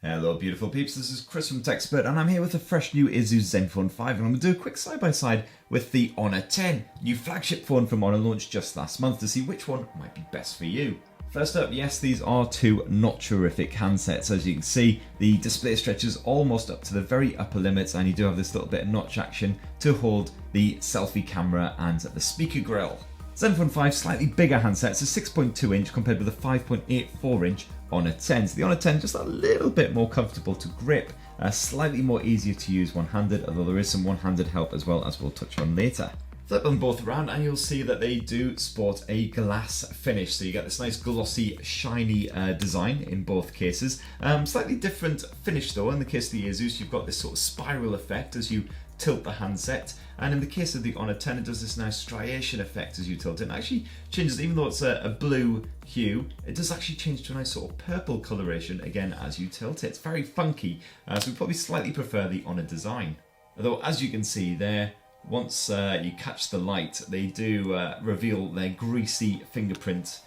Hello beautiful peeps, this is Chris from TechSpert and I'm here with a fresh new Asus Zenfone 5 and I'm going to do a quick side-by-side with the Honor 10, new flagship phone from Honor launched just last month to see which one might be best for you. First up, yes, these are two not terrific handsets. As you can see, the display stretches almost up to the very upper limits and you do have this little bit of notch action to hold the selfie camera and the speaker grill. Zenfone 5 slightly bigger handset, it's a 6.2 inch compared with a 5.84 inch Honor 10. So the Honor 10 just a little bit more comfortable to grip, slightly more easier to use one-handed, although there is some one-handed help as well, as we'll touch on later. Flip them both around and you'll see that they do sport a glass finish. So you get this nice glossy, shiny design in both cases. Slightly different finish though. In the case of the Asus, you've got this sort of spiral effect as you tilt the handset. And in the case of the Honor 10, it does this nice striation effect as you tilt it. And actually changes, even though it's a blue hue, it does actually change to a nice sort of purple coloration again as you tilt it. It's very funky, so we probably slightly prefer the Honor design. Although as you can see there, once you catch the light, they do reveal their greasy fingerprint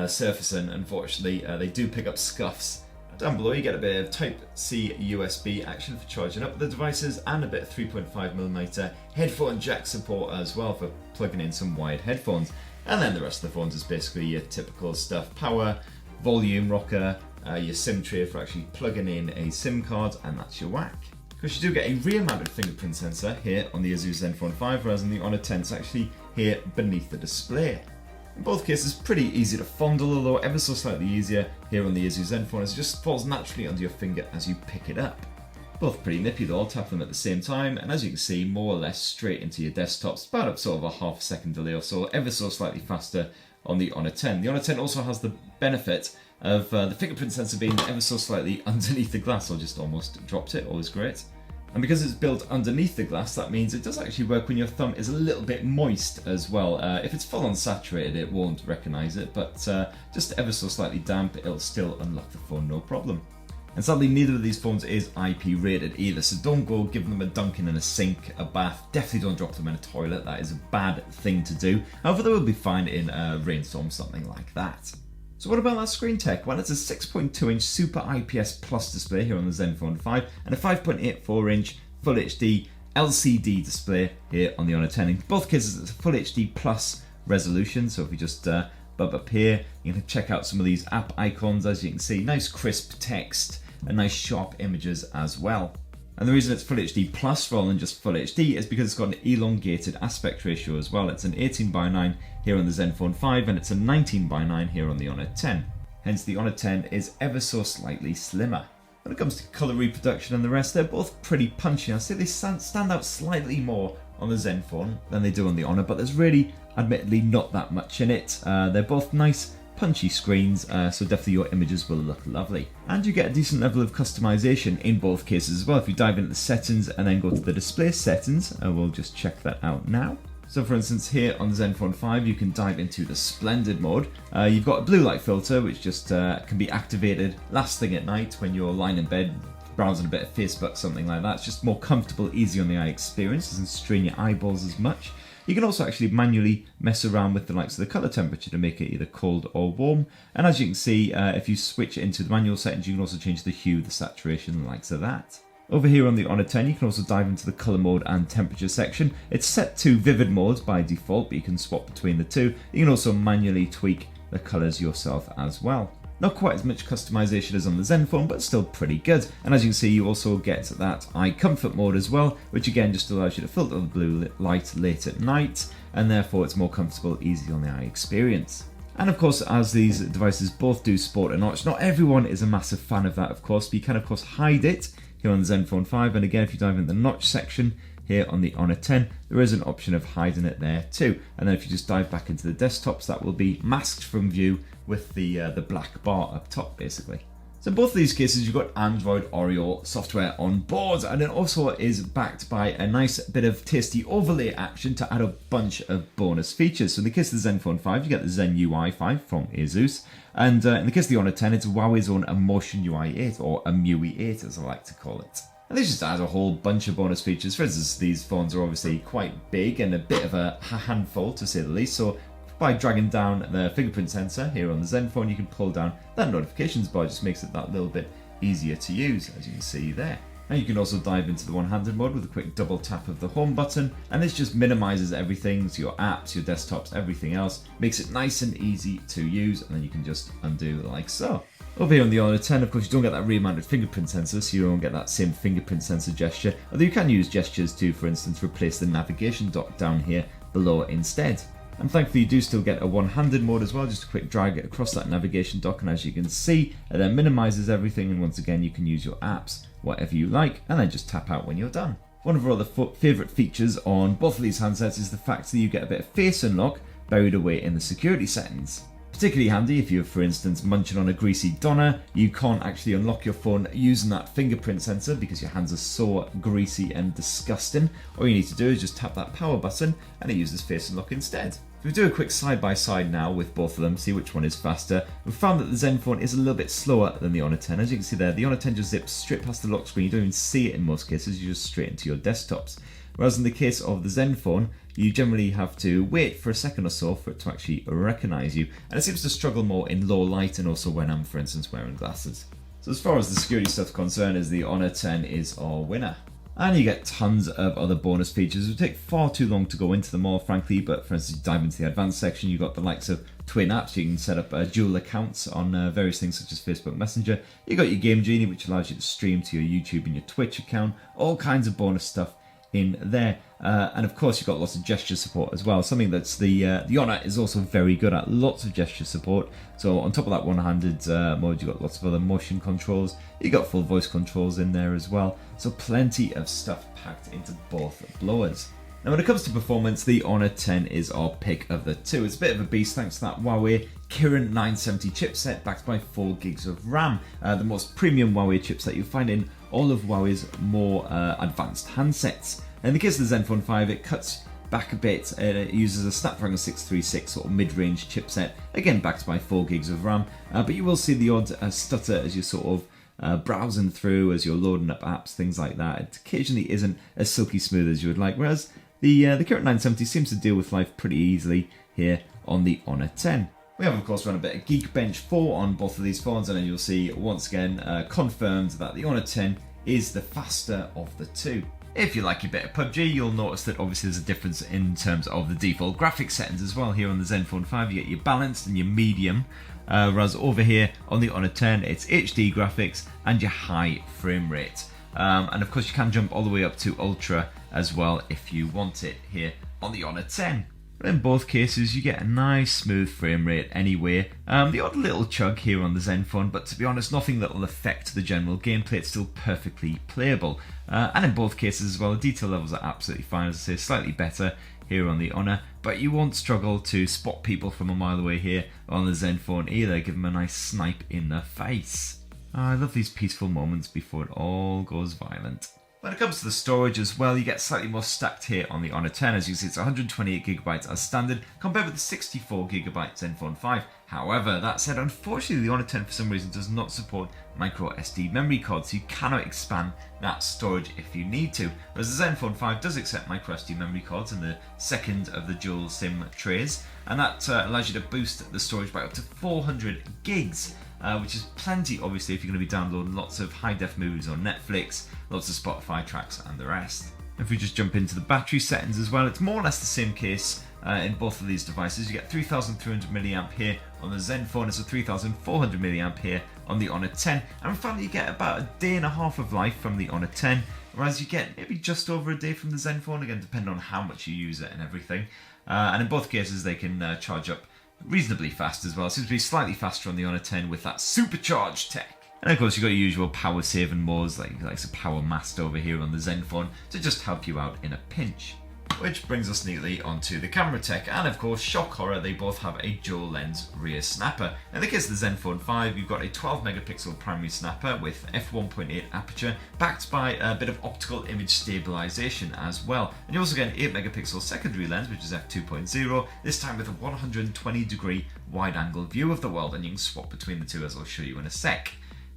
surface, and unfortunately they do pick up scuffs. Down below you get a bit of Type-C USB action for charging up the devices and a bit of 3.5mm headphone jack support as well for plugging in some wired headphones. And then the rest of the phones is basically your typical stuff: power, volume rocker, your SIM tray for actually plugging in a SIM card, and that's your whack. Of course, you do get a rear-mounted fingerprint sensor here on the Asus Zenfone 5, whereas on the Honor 10 it's actually here beneath the display. In both cases, pretty easy to fondle, although ever so slightly easier here on the Asus Zenfone as it just falls naturally under your finger as you pick it up. Both pretty nippy though, I'll tap them at the same time, and as you can see, more or less straight into your desktops, about up sort of a half-second delay or so, ever so slightly faster on the Honor 10. The Honor 10 also has the benefit of the fingerprint sensor being ever so slightly underneath the glass, or just almost dropped it, always great. And because it's built underneath the glass, that means it does actually work when your thumb is a little bit moist as well. If it's full on saturated, it won't recognise it, but just ever so slightly damp, it'll still unlock the phone, no problem. And sadly, neither of these phones is IP rated either, so don't go give them a dunking in a sink, a bath. Definitely don't drop them in a toilet, that is a bad thing to do. However, they will be fine in a rainstorm, something like that. So what about that screen tech? Well, it's a 6.2 inch Super IPS Plus display here on the Zenfone 5 and a 5.84 inch Full HD LCD display here on the Honor 10. In both cases, it's a Full HD Plus resolution, so if we just bump up here, you can check out some of these app icons. As you can see, nice crisp text and nice sharp images as well. And the reason it's Full HD Plus rather than just Full HD is because it's got an elongated aspect ratio as well. It's an 18:9 here on the Zenfone 5 and it's a 19:9 here on the Honor 10. Hence the Honor 10 is ever so slightly slimmer. When it comes to colour reproduction and the rest, they're both pretty punchy. I'd say they stand out slightly more on the Zenfone than they do on the Honor, but there's really, admittedly, not that much in it. They're both nice, punchy screens, so definitely your images will look lovely. And you get a decent level of customization in both cases as well. If you dive into the settings and then go to the display settings, we'll just check that out now. So for instance, here on the Zenfone 5, you can dive into the Splendid mode. You've got a blue light filter, which just can be activated last thing at night when you're lying in bed, browsing a bit of Facebook, something like that. It's just more comfortable, easy on the eye experience, doesn't strain your eyeballs as much. You can also actually manually mess around with the likes of the colour temperature to make it either cold or warm. And as you can see, if you switch into the manual settings, you can also change the hue, the saturation, and the likes of that. Over here on the Honor 10, you can also dive into the colour mode and temperature section. It's set to vivid mode by default, but you can swap between the two. You can also manually tweak the colours yourself as well. Not quite as much customization as on the Zenfone, but still pretty good. And as you can see, you also get that eye comfort mode as well, which again just allows you to filter the blue light late at night, and therefore it's more comfortable, easy on the eye experience. And of course, as these devices both do sport a notch, not everyone is a massive fan of that, of course, but you can of course hide it here on the Zenfone 5. And again, if you dive into the notch section here on the Honor 10, there is an option of hiding it there too. And then if you just dive back into the desktops, that will be masked from view with the black bar up top, basically. So in both of these cases, you've got Android Oreo software on board, and it also is backed by a nice bit of tasty overlay action to add a bunch of bonus features. So in the case of the Zenfone 5, you get the ZenUI 5 from Asus, and in the case of the Honor 10, it's Huawei's own Emotion UI 8, or MUI 8 as I like to call it. And this just adds a whole bunch of bonus features. For instance, these phones are obviously quite big and a bit of a handful to say the least, so by dragging down the fingerprint sensor here on the Zenfone, you can pull down that notifications bar. Just makes it that little bit easier to use, as you can see there. Now you can also dive into the one-handed mode with a quick double tap of the home button, and this just minimizes everything, so your apps, your desktops, everything else, makes it nice and easy to use, and then you can just undo like so. Over here on the Honor 10, of course, you don't get that rear-mounted fingerprint sensor, so you don't get that same fingerprint sensor gesture, although you can use gestures to, for instance, replace the navigation dock down here below instead. And thankfully you do still get a one-handed mode as well, just a quick drag it across that navigation dock, and as you can see, it then minimizes everything, and once again you can use your apps, whatever you like, and then just tap out when you're done. One of our other favourite features on both of these handsets is the fact that you get a bit of face unlock buried away in the security settings. Particularly handy if you're, for instance, munching on a greasy doner, you can't actually unlock your phone using that fingerprint sensor because your hands are so greasy and disgusting. All you need to do is just tap that power button and it uses face unlock instead. If we do a quick side-by-side now with both of them, see which one is faster, we've found that the Zenfone is a little bit slower than the Honor 10. As you can see there, the Honor 10 just zips straight past the lock screen, you don't even see it in most cases, you just straight into your desktops. Whereas in the case of the Zenfone, you generally have to wait for a second or so for it to actually recognize you, and it seems to struggle more in low light and also when I'm, for instance, wearing glasses. So as far as the security stuff concerned, is the Honor 10 is our winner. And you get tons of other bonus features. It would take far too long to go into them all, frankly, but for instance, you dive into the advanced section, you've got the likes of twin apps. You can set up dual accounts on various things such as Facebook Messenger. You've got your Game Genie, which allows you to stream to your YouTube and your Twitch account. All kinds of bonus stuff in there. And of course, you've got lots of gesture support as well, something that's the Honor is also very good at, lots of gesture support. So on top of that one-handed mode, you've got lots of other motion controls, you've got full voice controls in there as well, so plenty of stuff packed into both blowers. Now when it comes to performance, the Honor 10 is our pick of the two. It's a bit of a beast thanks to that Huawei Kirin 970 chipset backed by 4 gigs of RAM, the most premium Huawei chipset you'll find in all of Huawei's more advanced handsets. In the case of the Zenfone 5, it cuts back a bit. It uses a Snapdragon 636 sort of mid-range chipset, again backed by 4 gigs of RAM, but you will see the odd stutter as you're sort of browsing through, as you're loading up apps, things like that. It occasionally isn't as silky smooth as you would like, whereas the Kirin 970 seems to deal with life pretty easily here on the Honor 10. We have of course run a bit of Geekbench 4 on both of these phones, and then you'll see once again confirmed that the Honor 10 is the faster of the two. If you like your bit of PUBG, you'll notice that obviously there's a difference in terms of the default graphics settings as well. Here on the Zenfone 5 you get your balanced and your medium, whereas over here on the Honor 10 it's HD graphics and your high frame rate. And of course you can jump all the way up to Ultra as well if you want it here on the Honor 10. But in both cases you get a nice smooth frame rate anyway. The odd little chug here on the Zenfone, but to be honest nothing that will affect the general gameplay. It's still perfectly playable. And in both cases as well, the detail levels are absolutely fine, as I say, slightly better here on the Honor, but you won't struggle to spot people from a mile away here on the Zenfone either. Give them a nice snipe in the face. I love these peaceful moments before it all goes violent. When it comes to the storage as well, you get slightly more stacked here on the Honor 10. As you can see, it's 128GB as standard, compared with the 64GB Zenfone 5. However, that said, unfortunately the Honor 10 for some reason does not support micro SD memory cards, so you cannot expand that storage if you need to. Whereas the Zenfone 5 does accept micro SD memory cards in the second of the dual SIM trays, and that allows you to boost the storage by up to 400 gigs. Which is plenty, obviously, if you're going to be downloading lots of high-def movies on Netflix, lots of Spotify tracks and the rest. If we just jump into the battery settings as well, it's more or less the same case in both of these devices. You get 3300 mAh here on the Zenfone, it's a 3400 mAh here on the Honor 10, and finally you get about a day and a half of life from the Honor 10, whereas you get maybe just over a day from the Zenfone, again depending on how much you use it and everything. And in both cases they can charge up reasonably fast as well. It seems to be slightly faster on the Honor 10 with that supercharged tech. And of course you've got your usual power saving modes like a power master over here on the Zenfone to just help you out in a pinch. Which brings us neatly onto the camera tech, and of course, shock horror, they both have a dual lens rear snapper. In the case of the Zenfone 5, you've got a 12 megapixel primary snapper with f1.8 aperture, backed by a bit of optical image stabilization as well. And you also get an 8 megapixel secondary lens, which is f2.0, this time with a 120 degree wide angle view of the world, and you can swap between the two as I'll show you in a sec.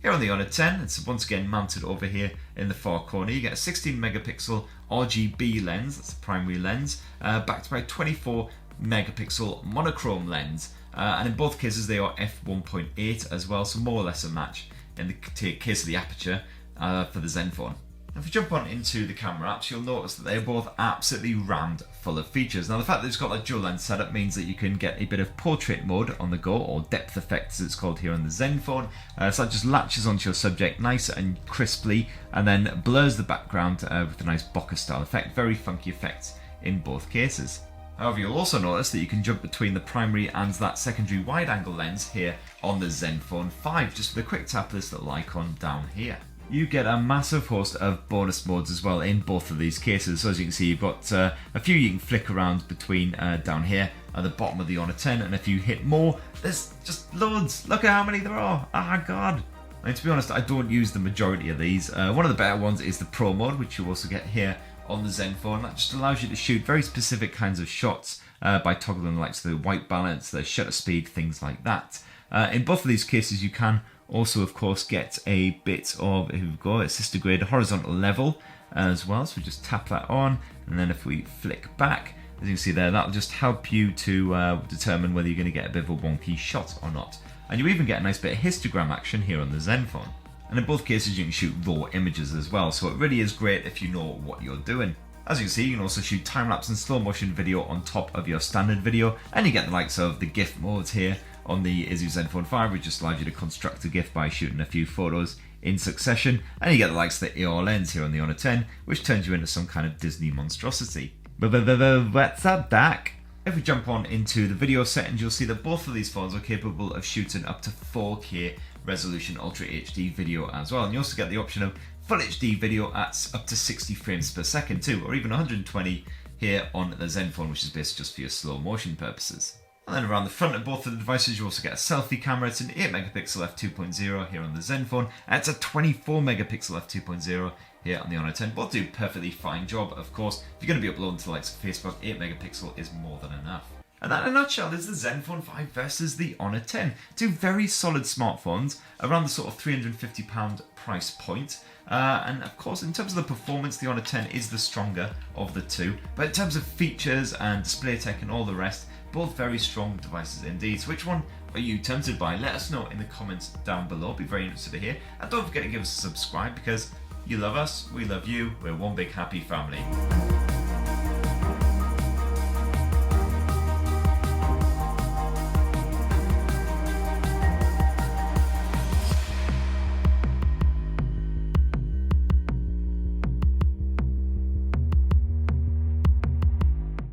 Here on the Honor 10, it's once again mounted over here in the far corner. You get a 16 megapixel RGB lens, that's the primary lens, backed by a 24 megapixel monochrome lens. And in both cases they are f1.8 as well, so more or less a match in the case of the aperture for the Zenfone. If we jump on into the camera apps, you'll notice that they're both absolutely rammed full of features. Now the fact that it's got that dual lens setup means that you can get a bit of portrait mode on the go, or depth effect as it's called here on the Zenfone. So that just latches onto your subject nice and crisply and then blurs the background with a nice bokeh style effect. Very funky effects in both cases. However, you'll also notice that you can jump between the primary and that secondary wide angle lens here on the Zenfone 5 just with a quick tap of this little icon down here. You get a massive host of bonus modes as well in both of these cases. So as you can see, you've got a few you can flick around between down here at the bottom of the Honor 10, and if you hit more, there's just loads. Look at how many there are. Ah, God. And to be honest, I don't use the majority of these. One of the better ones is the Pro mode, which you also get here on the Zenfone. That just allows you to shoot very specific kinds of shots by toggling the likes of the white balance, the shutter speed, things like that. In both of these cases, you can also, of course, get a bit of, here we go, assisted grade horizontal level as well. So we just tap that on, and then if we flick back, as you can see there, that'll just help you to determine whether you're going to get a bit of a wonky shot or not. And you even get a nice bit of histogram action here on the Zenfone. And in both cases, you can shoot raw images as well. So it really is great if you know what you're doing. As you can see, you can also shoot time-lapse and slow-motion video on top of your standard video, and you get the likes of the GIF modes here on the Asus Zenfone 5, which just allows you to construct a GIF by shooting a few photos in succession, and you get the likes of the AR lens here on the Honor 10, which turns you into some kind of Disney monstrosity. What's up, Dak? If we jump on into the video settings, you'll see that both of these phones are capable of shooting up to 4K resolution Ultra HD video as well, and you also get the option of Full HD video at up to 60 frames per second too, or even 120 here on the Zenfone, which is based just for your slow motion purposes. And then around the front of both of the devices, you also get a selfie camera. It's an 8MP f2.0 here on the Zenfone, and it's a 24MP f2.0 here on the Honor 10. Both do a perfectly fine job, of course. If you're going to be uploading to the likes of Facebook, 8MP is more than enough. And that in a nutshell is the Zenfone 5 versus the Honor 10. Two very solid smartphones around the sort of £350 price point. And of course, in terms of the performance, the Honor 10 is the stronger of the two. But in terms of features and display tech and all the rest, both very strong devices indeed. So which one are you tempted by? Let us know in the comments down below. I'll be very interested to hear. And don't forget to give us a subscribe, because you love us, we love you, we're one big happy family.